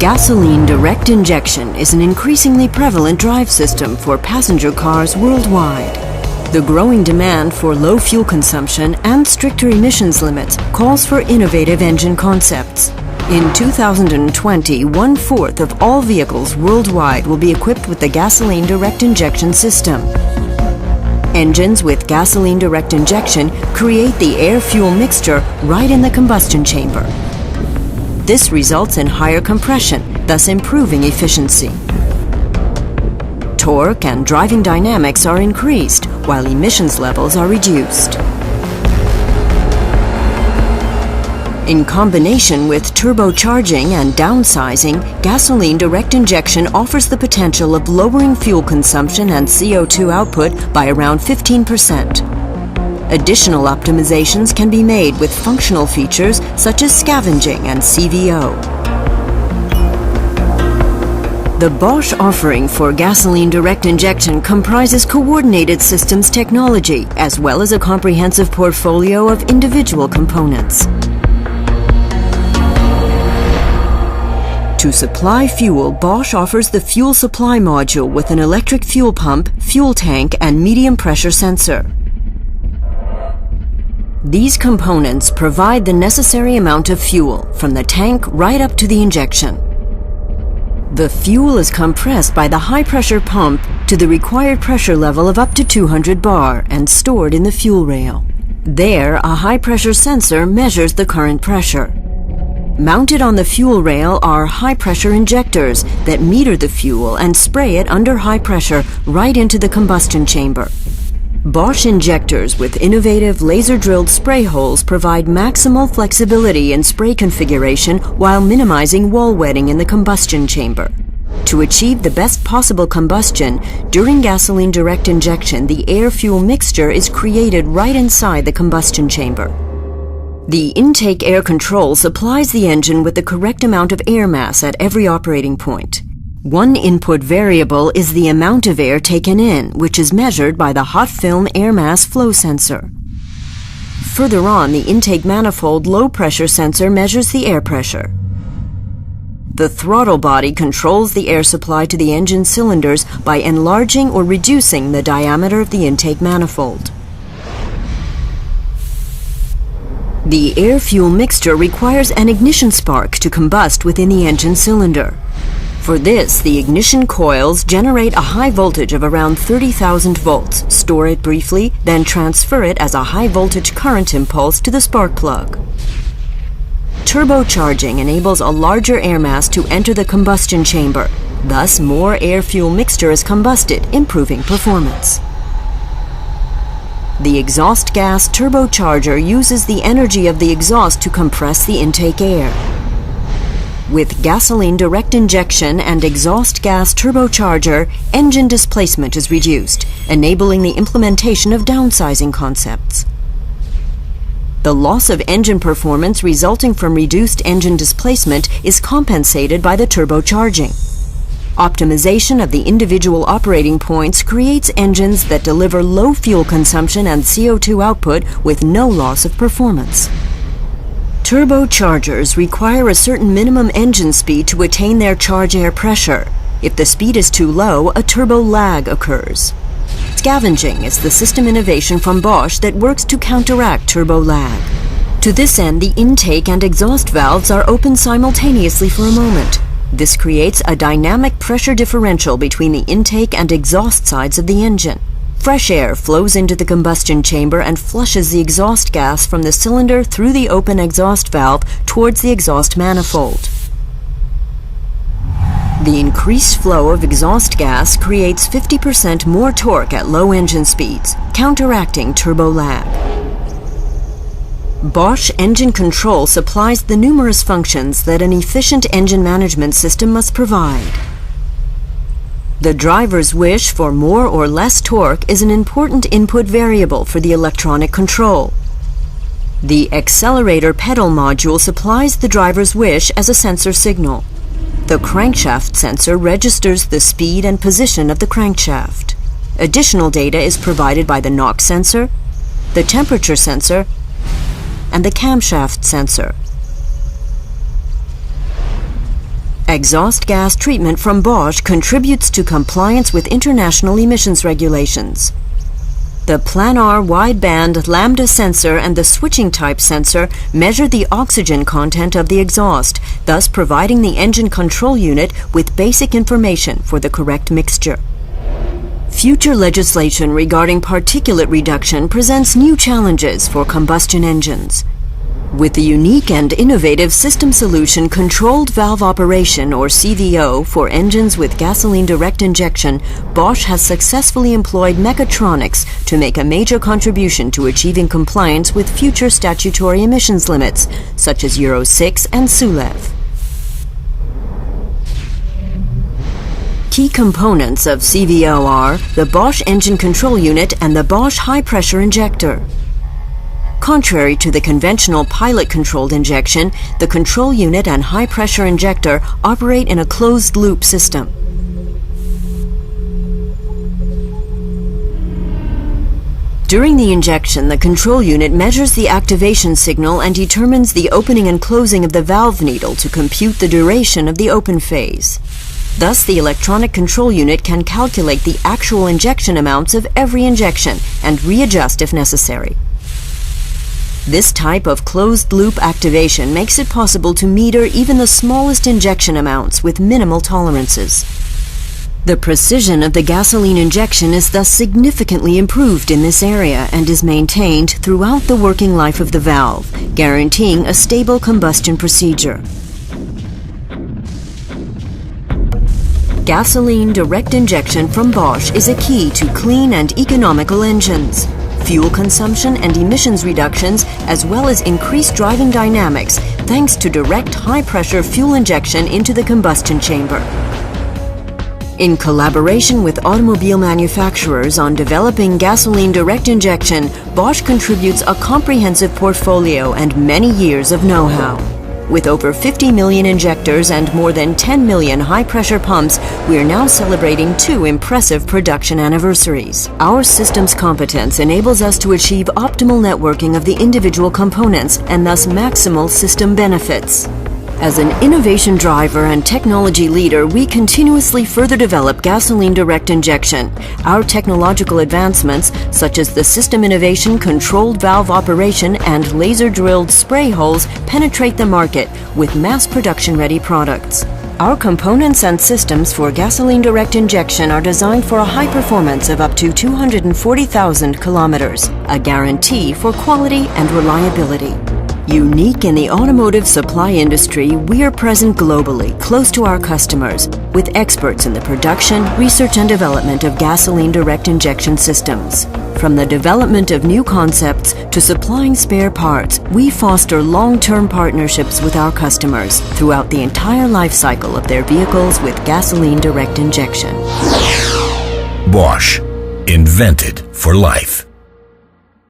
Gasoline direct injection is an increasingly prevalent drive system for passenger cars worldwide. The growing demand for low fuel consumption and stricter emissions limits calls for innovative engine concepts. In 2020, 1/4 of all vehicles worldwide will be equipped with the gasoline direct injection system. Engines with gasoline direct injection create the air-fuel mixture right in the combustion chamber. This results in higher compression, thus improving efficiency. Torque and driving dynamics are increased, while emissions levels are reduced. In combination with turbocharging and downsizing, gasoline direct injection offers the potential of lowering fuel consumption and CO2 output by around 15%. Additional optimizations can be made with functional features such as scavenging and CVO. The Bosch offering for gasoline direct injection comprises coordinated systems technology as well as a comprehensive portfolio of individual components. To supply fuel, Bosch offers the fuel supply module with an electric fuel pump, fuel tank, and medium pressure sensor. These components provide the necessary amount of fuel, from the tank right up to the injection. The fuel is compressed by the high-pressure pump to the required pressure level of up to 200 bar and stored in the fuel rail. There, a high-pressure sensor measures the current pressure. Mounted on the fuel rail are high-pressure injectors that meter the fuel and spray it under high pressure right into the combustion chamber. Bosch injectors with innovative laser-drilled spray holes provide maximal flexibility in spray configuration while minimizing wall wetting in the combustion chamber. To achieve the best possible combustion, during gasoline direct injection, the air-fuel mixture is created right inside the combustion chamber. The intake air control supplies the engine with the correct amount of air mass at every operating point. One input variable is the amount of air taken in, which is measured by the hot film air mass flow sensor. Further on, the intake manifold low-pressure sensor measures the air pressure. The throttle body controls the air supply to the engine cylinders by enlarging or reducing the diameter of the intake manifold. The air-fuel mixture requires an ignition spark to combust within the engine cylinder. For this, the ignition coils generate a high voltage of around 30,000 volts, store it briefly, then transfer it as a high-voltage current impulse to the spark plug. Turbocharging enables a larger air mass to enter the combustion chamber. Thus, more air-fuel mixture is combusted, improving performance. The exhaust gas turbocharger uses the energy of the exhaust to compress the intake air. With gasoline direct injection and exhaust gas turbocharger, engine displacement is reduced, enabling the implementation of downsizing concepts. The loss of engine performance resulting from reduced engine displacement is compensated by the turbocharging. Optimization of the individual operating points creates engines that deliver low fuel consumption and CO2 output with no loss of performance. Turbochargers require a certain minimum engine speed to attain their charge air pressure. If the speed is too low, a turbo lag occurs. Scavenging is the system innovation from Bosch that works to counteract turbo lag. To this end, the intake and exhaust valves are opened simultaneously for a moment. This creates a dynamic pressure differential between the intake and exhaust sides of the engine. Fresh air flows into the combustion chamber and flushes the exhaust gas from the cylinder through the open exhaust valve towards the exhaust manifold. The increased flow of exhaust gas creates 50% more torque at low engine speeds, counteracting turbo lag. Bosch Engine Control supplies the numerous functions that an efficient engine management system must provide. The driver's wish for more or less torque is an important input variable for the electronic control. The accelerator pedal module supplies the driver's wish as a sensor signal. The crankshaft sensor registers the speed and position of the crankshaft. Additional data is provided by the knock sensor, the temperature sensor, and the camshaft sensor. Exhaust gas treatment from Bosch contributes to compliance with international emissions regulations. The planar wideband lambda sensor and the switching type sensor measure the oxygen content of the exhaust, thus providing the engine control unit with basic information for the correct mixture. Future legislation regarding particulate reduction presents new challenges for combustion engines. With the unique and innovative system solution Controlled Valve Operation, or CVO, for engines with gasoline direct injection, Bosch has successfully employed mechatronics to make a major contribution to achieving compliance with future statutory emissions limits, such as Euro 6 and SULEV. Key components of CVO are the Bosch engine control unit and the Bosch high-pressure injector. Contrary to the conventional pilot-controlled injection, the control unit and high-pressure injector operate in a closed-loop system. During the injection, the control unit measures the activation signal and determines the opening and closing of the valve needle to compute the duration of the open phase. Thus, the electronic control unit can calculate the actual injection amounts of every injection and readjust if necessary. This type of closed-loop activation makes it possible to meter even the smallest injection amounts with minimal tolerances. The precision of the gasoline injection is thus significantly improved in this area and is maintained throughout the working life of the valve, guaranteeing a stable combustion procedure. Gasoline direct injection from Bosch is a key to clean and economical engines. Fuel consumption and emissions reductions, as well as increased driving dynamics thanks to direct high-pressure fuel injection into the combustion chamber. In collaboration with automobile manufacturers on developing gasoline direct injection, Bosch contributes a comprehensive portfolio and many years of know-how. With over 50 million injectors and more than 10 million high-pressure pumps, we are now celebrating 2 impressive production anniversaries. Our system's competence enables us to achieve optimal networking of the individual components and thus maximal system benefits. As an innovation driver and technology leader, we continuously further develop gasoline direct injection. Our technological advancements, such as the system innovation, controlled valve operation, and laser-drilled spray holes, penetrate the market with mass production-ready products. Our components and systems for gasoline direct injection are designed for a high performance of up to 240,000 kilometers, a guarantee for quality and reliability. Unique in the automotive supply industry, we are present globally, close to our customers, with experts in the production, research and development of gasoline direct injection systems. From the development of new concepts to supplying spare parts, we foster long-term partnerships with our customers throughout the entire life cycle of their vehicles with gasoline direct injection. Bosch, invented for life.